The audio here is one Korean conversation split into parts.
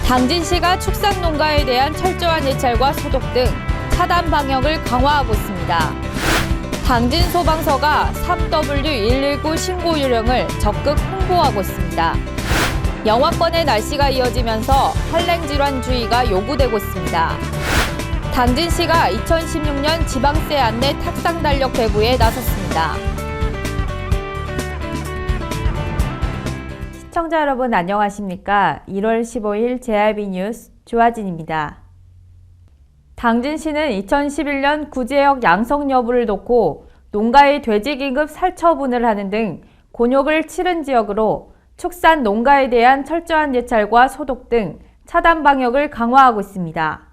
당진시가 축산농가에 대한 철저한 예찰과 소독 등 차단 방역을 강화하고 있습니다. 당진소방서가 3W119 신고 요령을 적극 홍보하고 있습니다. 영하권의 날씨가 이어지면서 한랭질환 주의가 요구되고 있습니다. 당진시가 2016년 지방세 안내 탁상 달력 배부에 나섰습니다. 시청자 여러분 안녕하십니까? 1월 15일 JRB 뉴스 조아진입니다. 당진시는 2011년 구제역 양성 여부를 놓고 농가의 돼지 긴급 살처분을 하는 등 곤욕을 치른 지역으로 축산 농가에 대한 철저한 예찰과 소독 등 차단 방역을 강화하고 있습니다.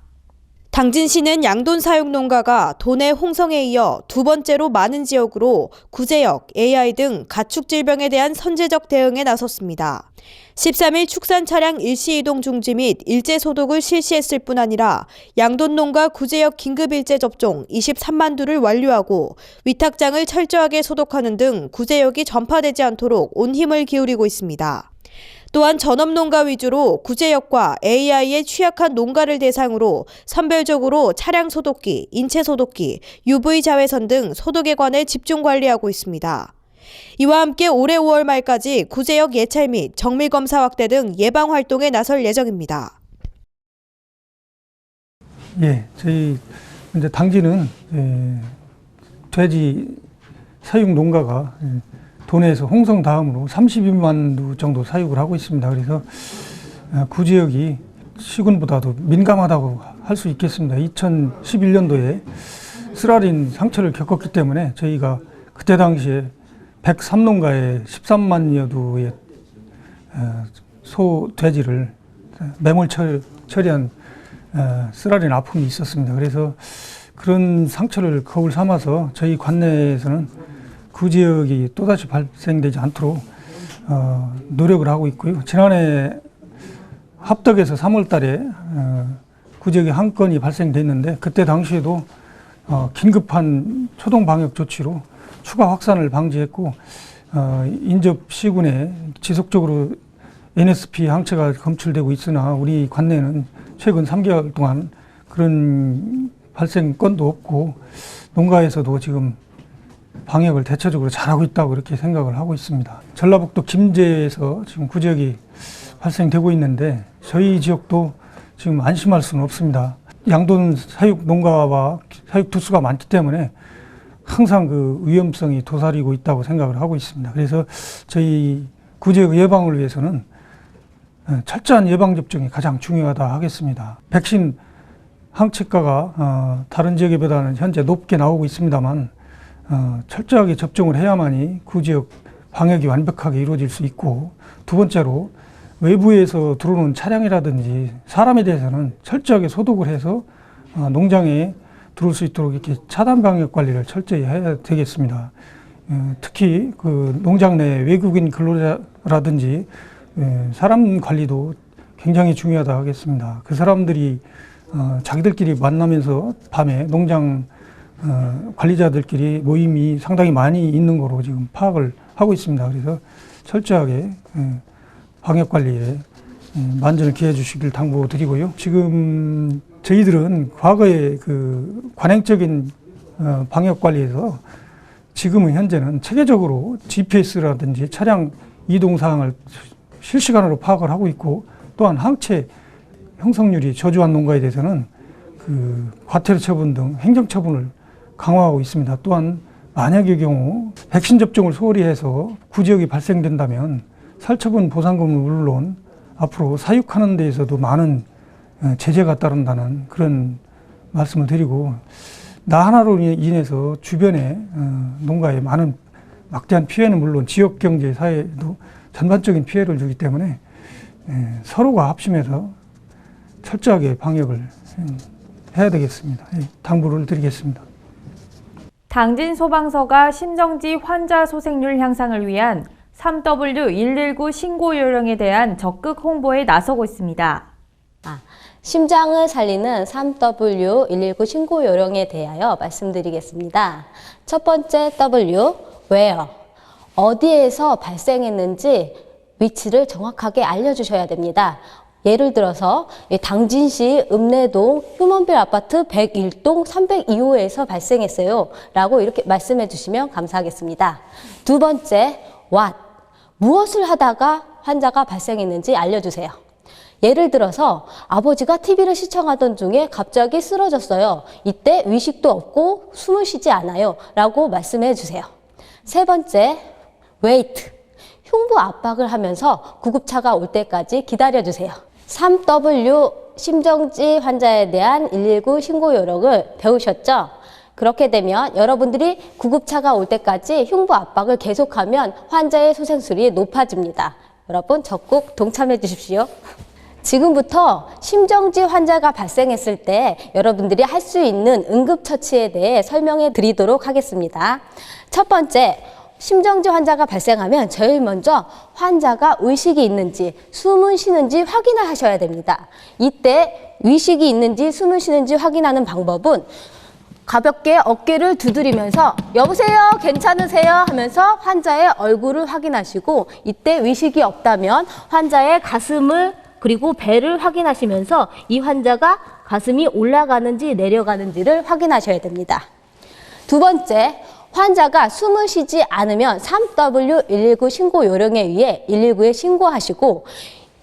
당진시는 양돈 사육 농가가 도내 홍성에 이어 두 번째로 많은 지역으로 구제역, AI 등 가축 질병에 대한 선제적 대응에 나섰습니다. 13일 축산 차량 일시 이동 중지 및 일제 소독을 실시했을 뿐 아니라 양돈 농가 구제역 긴급 일제 접종 23만 두를 완료하고 위탁장을 철저하게 소독하는 등 구제역이 전파되지 않도록 온 힘을 기울이고 있습니다. 또한 전업농가 위주로 구제역과 AI에 취약한 농가를 대상으로 선별적으로 차량 소독기, 인체 소독기, UV 자외선 등 소독에 관해 집중 관리하고 있습니다. 이와 함께 올해 5월 말까지 구제역 예찰 및 정밀 검사 확대 등 예방 활동에 나설 예정입니다. 저희 이제 당진은 돼지 사육 농가가 도내에서 홍성 다음으로 32만 두 정도 사육을 하고 있습니다. 그래서 구지역이 시군보다도 민감하다고 할 수 있겠습니다. 2011년도에 쓰라린 상처를 겪었기 때문에 저희가 그때 당시에 103농가에 13만여 두의 소, 돼지를 매몰 처리한 쓰라린 아픔이 있었습니다. 그래서 그런 상처를 거울 삼아서 저희 관내에서는 그 지역이 또다시 발생되지 않도록 노력을 하고 있고요. 지난해 합덕에서 3월 달에 그 지역에 한 건이 발생됐는데 그때 당시에도 긴급한 초동 방역 조치로 추가 확산을 방지했고 인접 시군에 지속적으로 NSP 항체가 검출되고 있으나 우리 관내는 최근 3개월 동안 그런 발생 건도 없고 농가에서도 지금 방역을 대체적으로 잘하고 있다고 그렇게 생각을 하고 있습니다. 전라북도 김제에서 지금 구지역이 발생되고 있는데 저희 지역도 지금 안심할 수는 없습니다. 양돈 사육 농가와 사육 두수가 많기 때문에 항상 그 위험성이 도사리고 있다고 생각을 하고 있습니다. 그래서 저희 구지역 예방을 위해서는 철저한 예방접종이 가장 중요하다 하겠습니다. 백신 항체가가 다른 지역에 비해서는 현재 높게 나오고 있습니다만 철저하게 접종을 해야만이 그 지역 방역이 완벽하게 이루어질 수 있고, 두 번째로 외부에서 들어오는 차량이라든지 사람에 대해서는 철저하게 소독을 해서 농장에 들어올 수 있도록 이렇게 차단 방역 관리를 철저히 해야 되겠습니다. 특히 그 농장 내 외국인 근로자라든지 사람 관리도 굉장히 중요하다 하겠습니다. 그 사람들이 자기들끼리 만나면서 밤에 농장 관리자들끼리 모임이 상당히 많이 있는 거로 지금 파악을 하고 있습니다. 그래서 철저하게 방역 관리에 만전을 기해 주시길 당부드리고요. 지금 저희들은 과거에 그 관행적인 방역 관리에서 지금은 현재는 체계적으로 GPS라든지 차량 이동 사항을 실시간으로 파악을 하고 있고, 또한 항체 형성률이 저조한 농가에 대해서는 그 과태료 처분 등 행정 처분을 강화하고 있습니다. 또한 만약의 경우 백신 접종을 소홀히 해서 구지역이 발생된다면 살처분 보상금은 물론 앞으로 사육하는 데에서도 많은 제재가 따른다는 그런 말씀을 드리고, 나 하나로 인해서 주변에 농가에 많은 막대한 피해는 물론 지역 경제 사회에도 전반적인 피해를 주기 때문에 서로가 합심해서 철저하게 방역을 해야 되겠습니다. 당부를 드리겠습니다. 당진소방서가 심정지 환자 소생률 향상을 위한 3W119 신고 요령에 대한 적극 홍보에 나서고 있습니다. 심장을 살리는 3W119 신고 요령에 대하여 말씀드리겠습니다. 첫 번째 W, where. 어디에서 발생했는지 위치를 정확하게 알려주셔야 됩니다. 예를 들어서 당진시 읍내동 휴먼빌 아파트 101동 302호에서 발생했어요 라고 이렇게 말씀해 주시면 감사하겠습니다. 두 번째, what? 무엇을 하다가 환자가 발생했는지 알려주세요. 예를 들어서 아버지가 TV를 시청하던 중에 갑자기 쓰러졌어요. 이때 위식도 없고 숨을 쉬지 않아요 라고 말씀해 주세요. 세 번째, wait. 흉부 압박을 하면서 구급차가 올 때까지 기다려주세요. 3W 심정지 환자에 대한 119 신고 요령을 배우셨죠? 그렇게 되면 여러분들이 구급차가 올 때까지 흉부 압박을 계속하면 환자의 소생술이 높아집니다. 여러분 적극 동참해 주십시오. 지금부터 심정지 환자가 발생했을 때 여러분들이 할 수 있는 응급처치에 대해 설명해 드리도록 하겠습니다. 첫 번째, 심정지 환자가 발생하면 제일 먼저 환자가 의식이 있는지 숨을 쉬는지 확인을 하셔야 됩니다. 이때 의식이 있는지 숨을 쉬는지 확인하는 방법은 가볍게 어깨를 두드리면서 여보세요? 괜찮으세요? 하면서 환자의 얼굴을 확인하시고 이때 의식이 없다면 환자의 가슴을 그리고 배를 확인하시면서 이 환자가 가슴이 올라가는지 내려가는지를 확인하셔야 됩니다. 두 번째, 환자가 숨을 쉬지 않으면 3W119 신고 요령에 의해 119에 신고하시고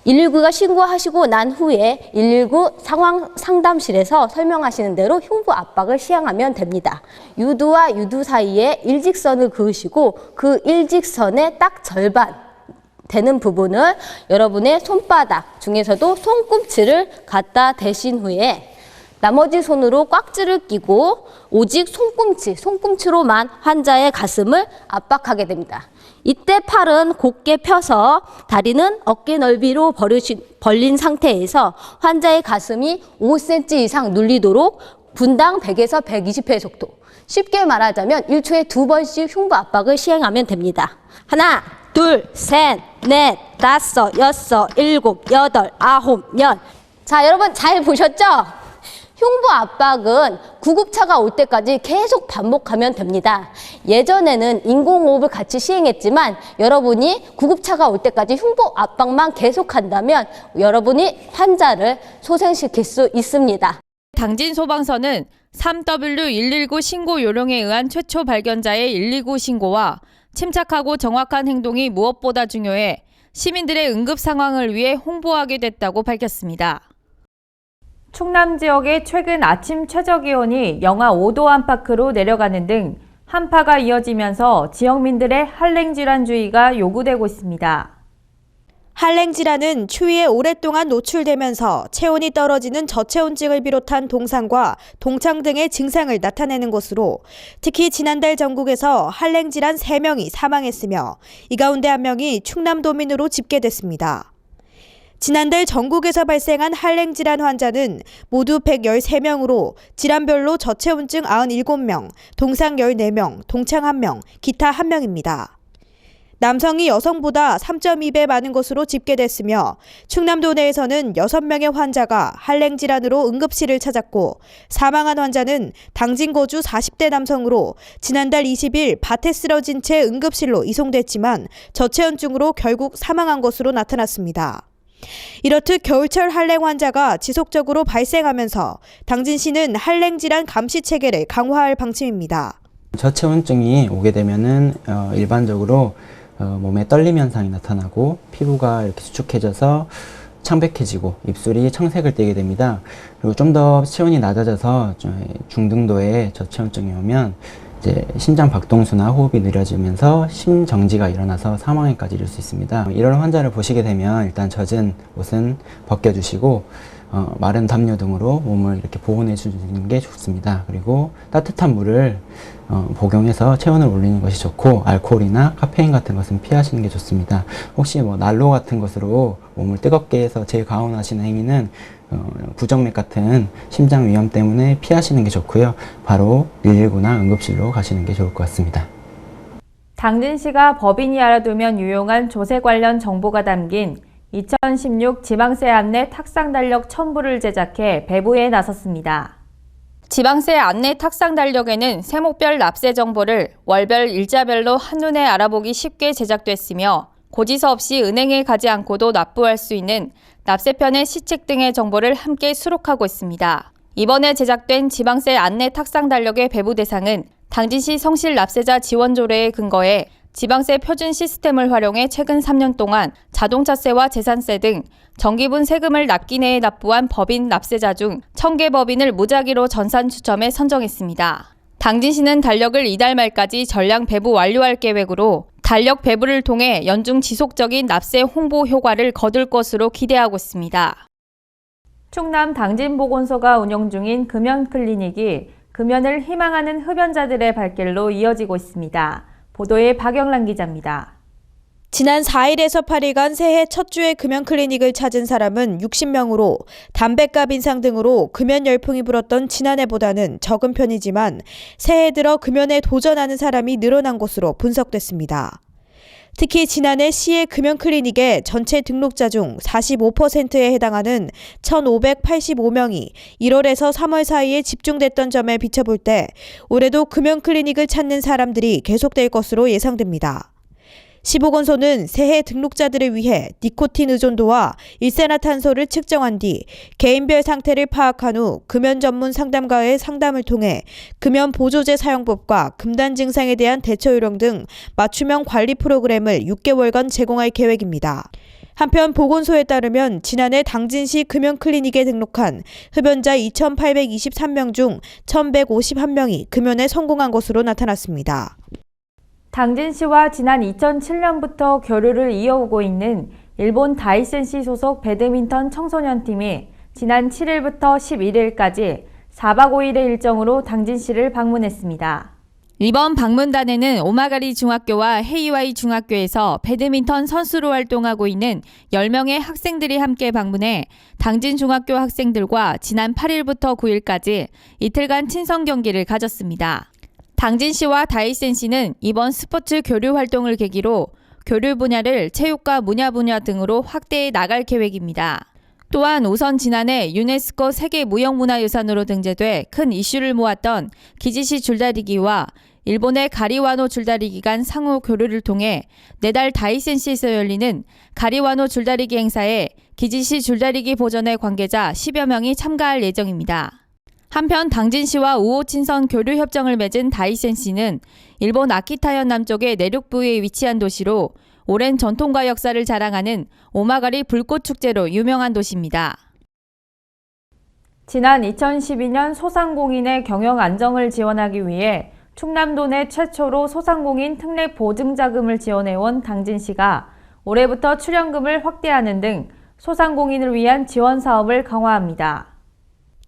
119가 신고하시고 난 후에 119 상황 상담실에서 설명하시는 대로 흉부 압박을 시행하면 됩니다. 유두와 유두 사이에 일직선을 그으시고 그 일직선의 딱 절반 되는 부분을 여러분의 손바닥 중에서도 손꿈치를 갖다 대신 후에 나머지 손으로 꽉지를 끼고 오직 손꿈치로만 환자의 가슴을 압박하게 됩니다. 이때 팔은 곧게 펴서 다리는 어깨 넓이로 벌린 상태에서 환자의 가슴이 5cm 이상 눌리도록 분당 100에서 120회 속도. 쉽게 말하자면 1초에 2번씩 흉부 압박을 시행하면 됩니다. 하나, 둘, 셋, 넷, 다섯, 여섯, 일곱, 여덟, 아홉, 열. 자, 여러분 잘 보셨죠? 흉부 압박은 구급차가 올 때까지 계속 반복하면 됩니다. 예전에는 인공호흡을 같이 시행했지만 여러분이 구급차가 올 때까지 흉부 압박만 계속한다면 여러분이 환자를 소생시킬 수 있습니다. 당진 소방서는 3W119 신고 요령에 의한 최초 발견자의 119 신고와 침착하고 정확한 행동이 무엇보다 중요해 시민들의 응급 상황을 위해 홍보하게 됐다고 밝혔습니다. 충남 지역의 최근 아침 최저기온이 영하 5도 안팎으로 내려가는 등 한파가 이어지면서 지역민들의 한랭질환주의가 요구되고 있습니다. 한랭질환은 추위에 오랫동안 노출되면서 체온이 떨어지는 저체온증을 비롯한 동상과 동창 등의 증상을 나타내는 것으로 특히 지난달 전국에서 한랭질환 3명이 사망했으며 이 가운데 1명이 충남도민으로 집계됐습니다. 지난달 전국에서 발생한 한랭질환 환자는 모두 113명으로 질환별로 저체온증 97명, 동상 14명, 동창 1명, 기타 1명입니다. 남성이 여성보다 3.2배 많은 것으로 집계됐으며 충남도 내에서는 6명의 환자가 한랭질환으로 응급실을 찾았고 사망한 환자는 당진 거주 40대 남성으로 지난달 20일 밭에 쓰러진 채 응급실로 이송됐지만 저체온증으로 결국 사망한 것으로 나타났습니다. 이렇듯 겨울철 한랭 환자가 지속적으로 발생하면서 당진시는 한랭질환 감시 체계를 강화할 방침입니다. 저체온증이 오게 되면은 일반적으로 몸에 떨림 현상이 나타나고 피부가 이렇게 수축해져서 창백해지고 입술이 청색을 띠게 됩니다. 그리고 좀 더 체온이 낮아져서 중등도의 저체온증이 오면 이제 심장 박동수나 호흡이 느려지면서 심정지가 일어나서 사망에까지 이를 수 있습니다. 이런 환자를 보시게 되면 일단 젖은 옷은 벗겨주시고 마른 담요 등으로 몸을 이렇게 보온해 주는 게 좋습니다. 그리고 따뜻한 물을 복용해서 체온을 올리는 것이 좋고 알코올이나 카페인 같은 것은 피하시는 게 좋습니다. 혹시 난로 같은 것으로 몸을 뜨겁게 해서 재가온하시는 행위는 부정맥 같은 심장 위험 때문에 피하시는 게 좋고요. 바로 119나 응급실로 가시는 게 좋을 것 같습니다. 당진시가 법인이 알아두면 유용한 조세 관련 정보가 담긴 2016 지방세 안내 탁상 달력 첨부를 제작해 배부에 나섰습니다. 지방세 안내 탁상 달력에는 세목별 납세 정보를 월별 일자별로 한눈에 알아보기 쉽게 제작됐으며 고지서 없이 은행에 가지 않고도 납부할 수 있는 납세편의 시책 등의 정보를 함께 수록하고 있습니다. 이번에 제작된 지방세 안내 탁상 달력의 배부 대상은 당진시 성실 납세자 지원 조례에 근거해 지방세 표준 시스템을 활용해 최근 3년 동안 자동차세와 재산세 등 정기분 세금을 납기 내에 납부한 법인 납세자 중 1000개 법인을 무작위로 전산 추첨해 선정했습니다. 당진시는 달력을 이달 말까지 전량 배부 완료할 계획으로 달력 배부를 통해 연중 지속적인 납세 홍보 효과를 거둘 것으로 기대하고 있습니다. 충남 당진보건소가 운영 중인 금연클리닉이 금연을 희망하는 흡연자들의 발길로 이어지고 있습니다. 보도에 박영란 기자입니다. 지난 4일에서 8일간 새해 첫 주에 금연 클리닉을 찾은 사람은 60명으로 담뱃값 인상 등으로 금연 열풍이 불었던 지난해보다는 적은 편이지만 새해 들어 금연에 도전하는 사람이 늘어난 것으로 분석됐습니다. 특히 지난해 시의 금연 클리닉의 전체 등록자 중 45%에 해당하는 1,585명이 1월에서 3월 사이에 집중됐던 점에 비춰볼 때 올해도 금연 클리닉을 찾는 사람들이 계속될 것으로 예상됩니다. 시보건소는 새해 등록자들을 위해 니코틴 의존도와 일산화탄소를 측정한 뒤 개인별 상태를 파악한 후 금연 전문 상담가의 상담을 통해 금연 보조제 사용법과 금단 증상에 대한 대처 요령 등 맞춤형 관리 프로그램을 6개월간 제공할 계획입니다. 한편 보건소에 따르면 지난해 당진시 금연 클리닉에 등록한 흡연자 2,823명 중 1,151명이 금연에 성공한 것으로 나타났습니다. 당진시와 지난 2007년부터 교류를 이어오고 있는 일본 다이센시 소속 배드민턴 청소년팀이 지난 7일부터 11일까지 4박 5일의 일정으로 당진시를 방문했습니다. 이번 방문단에는 오마가리 중학교와 헤이와이 중학교에서 배드민턴 선수로 활동하고 있는 10명의 학생들이 함께 방문해 당진 중학교 학생들과 지난 8일부터 9일까지 이틀간 친선 경기를 가졌습니다. 당진시와 다이센시는 이번 스포츠 교류 활동을 계기로 교류 분야를 체육과 문화 분야 등으로 확대해 나갈 계획입니다. 또한 우선 지난해 유네스코 세계 무형문화유산으로 등재돼 큰 이슈를 모았던 기지시 줄다리기와 일본의 가리와노 줄다리기 간 상호 교류를 통해 내달 다이센시에서 열리는 가리와노 줄다리기 행사에 기지시 줄다리기 보전의 관계자 10여 명이 참가할 예정입니다. 한편 당진시와 우호 친선 교류 협정을 맺은 다이센시는 일본 아키타현 남쪽의 내륙부에 위치한 도시로 오랜 전통과 역사를 자랑하는 오마가리 불꽃축제로 유명한 도시입니다. 지난 2012년 소상공인의 경영 안정을 지원하기 위해 충남도 내 최초로 소상공인 특례 보증자금을 지원해온 당진시가 올해부터 출연금을 확대하는 등 소상공인을 위한 지원 사업을 강화합니다.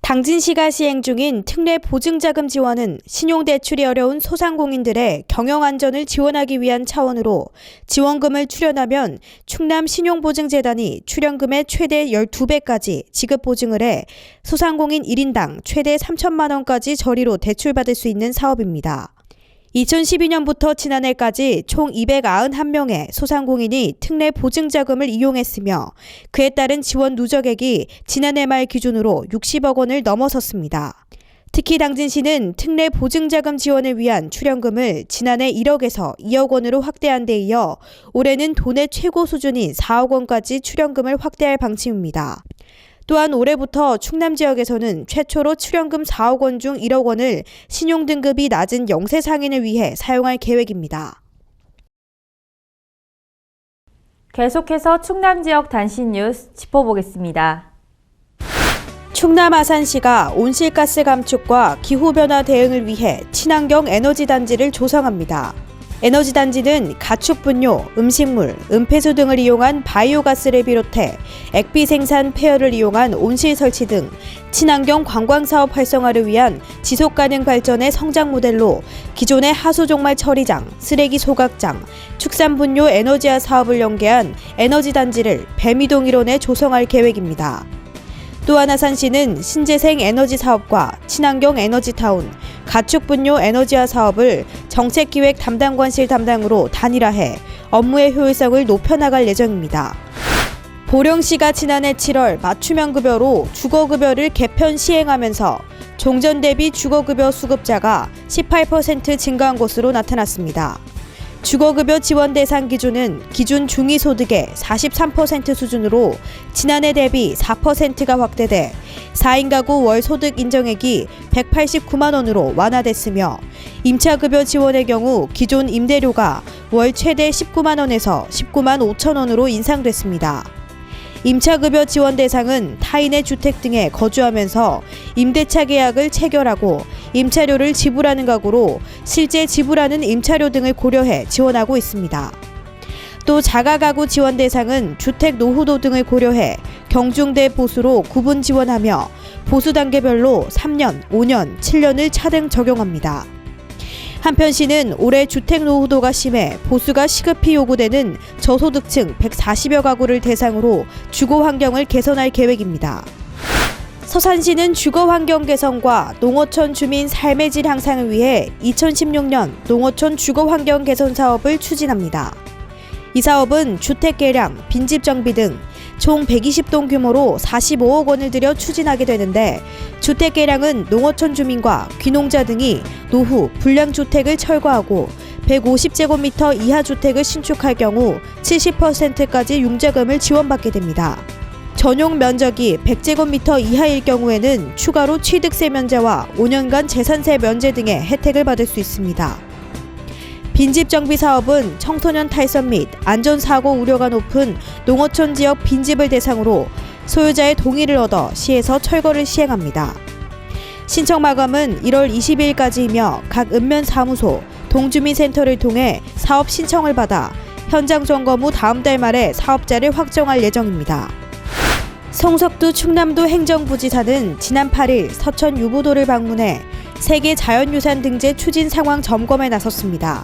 당진시가 시행 중인 특례 보증자금 지원은 신용대출이 어려운 소상공인들의 경영안전을 지원하기 위한 차원으로 지원금을 출연하면 충남신용보증재단이 출연금의 최대 12배까지 지급 보증을 해 소상공인 1인당 최대 3천만 원까지 저리로 대출받을 수 있는 사업입니다. 2012년부터 지난해까지 총 291명의 소상공인이 특례 보증자금을 이용했으며 그에 따른 지원 누적액이 지난해 말 기준으로 60억 원을 넘어섰습니다. 특히 당진시는 특례 보증자금 지원을 위한 출연금을 지난해 1억에서 2억 원으로 확대한 데 이어 올해는 도내 최고 수준인 4억 원까지 출연금을 확대할 방침입니다. 또한 올해부터 충남 지역에서는 최초로 출연금 4억 원 중 1억 원을 신용등급이 낮은 영세 상인을 위해 사용할 계획입니다. 계속해서 충남 지역 단신 뉴스 짚어보겠습니다. 충남 아산시가 온실가스 감축과 기후변화 대응을 위해 친환경 에너지단지를 조성합니다. 에너지단지는 가축분뇨, 음식물, 은폐수 등을 이용한 바이오가스를 비롯해 액비 생산 폐열을 이용한 온실 설치 등 친환경 관광사업 활성화를 위한 지속가능 발전의 성장 모델로 기존의 하수종말 처리장, 쓰레기 소각장, 축산분뇨 에너지화 사업을 연계한 에너지단지를 뱀이동 일원에 조성할 계획입니다. 또한 아산시는 신재생 에너지 사업과 친환경 에너지타운, 가축분뇨 에너지화 사업을 정책기획 담당관실 담당으로 단일화해 업무의 효율성을 높여나갈 예정입니다. 보령시가 지난해 7월 맞춤형 급여로 주거급여를 개편 시행하면서 종전 대비 주거급여 수급자가 18% 증가한 것으로 나타났습니다. 주거급여 지원 대상 기준은 기준 중위소득의 43% 수준으로 지난해 대비 4%가 확대돼 4인 가구 월 소득 인정액이 189만 원으로 완화됐으며 임차급여 지원의 경우 기존 임대료가 월 최대 19만 원에서 19만 5천 원으로 인상됐습니다. 임차급여 지원 대상은 타인의 주택 등에 거주하면서 임대차 계약을 체결하고 임차료를 지불하는 가구로 실제 지불하는 임차료 등을 고려해 지원하고 있습니다. 또 자가가구 지원 대상은 주택 노후도 등을 고려해 경중대 보수로 구분 지원하며 보수 단계별로 3년, 5년, 7년을 차등 적용합니다. 한편 시는 올해 주택 노후도가 심해 보수가 시급히 요구되는 저소득층 140여 가구를 대상으로 주거 환경을 개선할 계획입니다. 서산시는 주거 환경 개선과 농어촌 주민 삶의 질 향상을 위해 2016년 농어촌 주거 환경 개선 사업을 추진합니다. 이 사업은 주택 개량, 빈집 정비 등 총 120동 규모로 45억 원을 들여 추진하게 되는데 주택 개량은 농어촌 주민과 귀농자 등이 노후, 불량주택을 철거하고 150제곱미터 이하 주택을 신축할 경우 70%까지 융자금을 지원받게 됩니다. 전용 면적이 100제곱미터 이하일 경우에는 추가로 취득세 면제와 5년간 재산세 면제 등의 혜택을 받을 수 있습니다. 빈집 정비 사업은 청소년 탈선 및 안전사고 우려가 높은 농어촌 지역 빈집을 대상으로 소유자의 동의를 얻어 시에서 철거를 시행합니다. 신청 마감은 1월 22일까지이며 각 읍면사무소, 동주민센터를 통해 사업 신청을 받아 현장 점검 후 다음 달 말에 사업자를 확정할 예정입니다. 성석두 충남도 행정부지사는 지난 8일 서천 유보도를 방문해 세계 자연유산 등재 추진 상황 점검에 나섰습니다.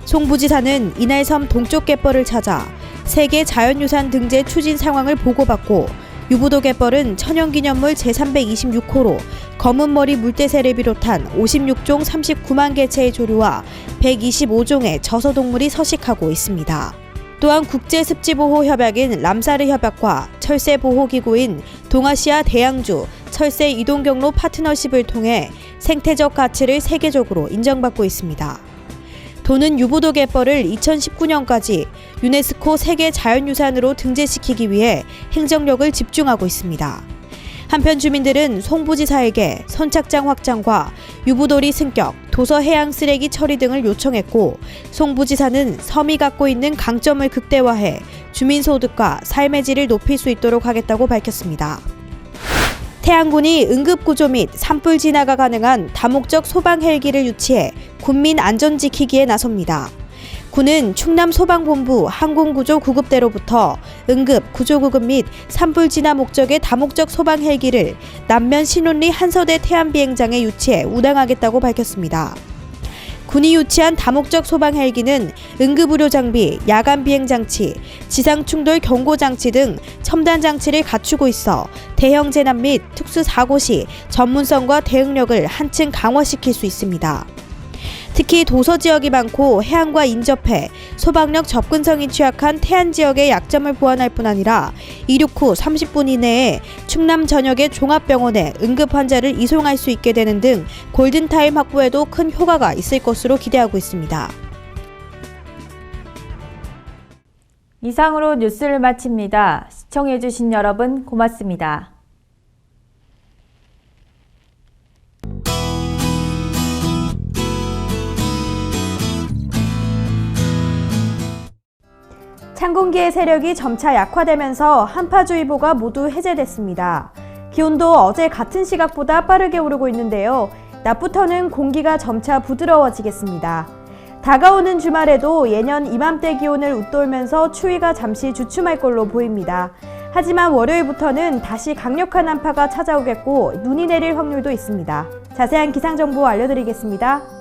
송 부지사는 이날 섬 동쪽 갯벌을 찾아 세계 자연유산 등재 추진 상황을 보고받고 유보도 갯벌은 천연기념물 제326호로 검은머리 물대새를 비롯한 56종 39만 개체의 조류와 125종의 저서동물이 서식하고 있습니다. 또한 국제습지보호협약인 람사르 협약과 철새보호기구인 동아시아 대양주 철새 이동경로 파트너십을 통해 생태적 가치를 세계적으로 인정받고 있습니다. 도는 유보도 갯벌을 2019년까지 유네스코 세계 자연유산으로 등재시키기 위해 행정력을 집중하고 있습니다. 한편 주민들은 송 부지사에게 선착장 확장과 유부도리 승격, 도서 해양 쓰레기 처리 등을 요청했고 송 부지사는 섬이 갖고 있는 강점을 극대화해 주민 소득과 삶의 질을 높일 수 있도록 하겠다고 밝혔습니다. 태안군이 응급구조 및 산불 진화가 가능한 다목적 소방 헬기를 유치해 군민 안전 지키기에 나섭니다. 군은 충남소방본부 항공구조 구급대로부터 응급, 구조구급 및 산불 진화 목적의 다목적 소방 헬기를 남면 신혼리 한서대 태안비행장에 유치해 운항하겠다고 밝혔습니다. 군이 유치한 다목적 소방 헬기는 응급의료 장비, 야간 비행 장치, 지상 충돌 경고 장치 등 첨단 장치를 갖추고 있어 대형 재난 및 특수 사고 시 전문성과 대응력을 한층 강화시킬 수 있습니다. 특히 도서 지역이 많고 해안과 인접해 소방력 접근성이 취약한 태안 지역의 약점을 보완할 뿐 아니라 이륙 후 30분 이내에 충남 전역의 종합병원에 응급 환자를 이송할 수 있게 되는 등 골든타임 확보에도 큰 효과가 있을 것으로 기대하고 있습니다. 이상으로 뉴스를 마칩니다. 시청해주신 여러분 고맙습니다. 찬 공기의 세력이 점차 약화되면서 한파주의보가 모두 해제됐습니다. 기온도 어제 같은 시각보다 빠르게 오르고 있는데요. 낮부터는 공기가 점차 부드러워지겠습니다. 다가오는 주말에도 예년 이맘때 기온을 웃돌면서 추위가 잠시 주춤할 걸로 보입니다. 하지만 월요일부터는 다시 강력한 한파가 찾아오겠고 눈이 내릴 확률도 있습니다. 자세한 기상정보 알려드리겠습니다.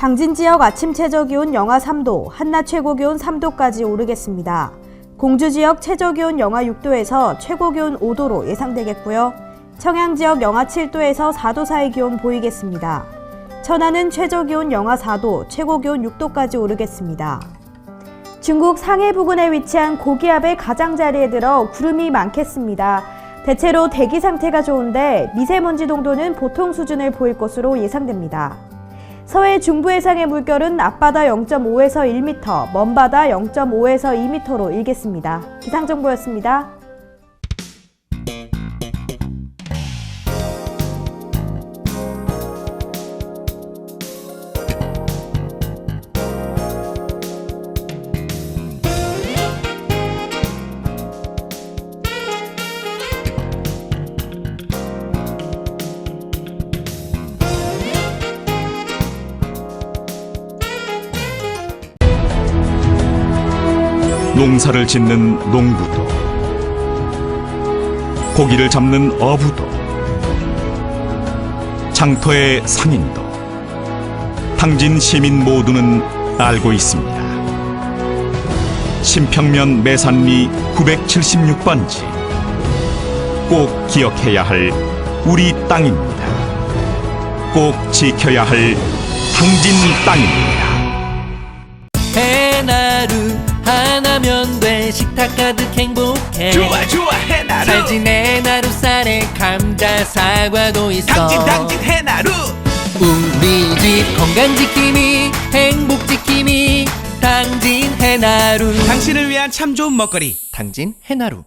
당진 지역 아침 최저기온 영하 3도, 한낮 최고기온 3도까지 오르겠습니다. 공주 지역 최저기온 영하 6도에서 최고기온 5도로 예상되겠고요. 청양 지역 영하 7도에서 4도 사이 기온 보이겠습니다. 천안은 최저기온 영하 4도, 최고기온 6도까지 오르겠습니다. 중국 상해 부근에 위치한 고기압의 가장자리에 들어 구름이 많겠습니다. 대체로 대기 상태가 좋은데 미세먼지 농도는 보통 수준을 보일 것으로 예상됩니다. 서해 중부 해상의 물결은 앞바다 0.5에서 1m, 먼바다 0.5에서 2m로 일겠습니다. 기상정보였습니다. 농사를 짓는 농부도, 고기를 잡는 어부도, 장터의 상인도, 당진 시민 모두는 알고 있습니다. 신평면 매산리 976번지, 꼭 기억해야 할 우리 땅입니다. 꼭 지켜야 할 당진 땅입니다. 해나루 하나면 돼. 식탁 가득 행복해. 좋아 해나루. 살진 해나루 쌀에 감자 사과도 있어. 당진 해나루. 우리 집 건강 지킴이 행복 지킴이 당진 해나루. 당신을 위한 참 좋은 먹거리 당진 해나루.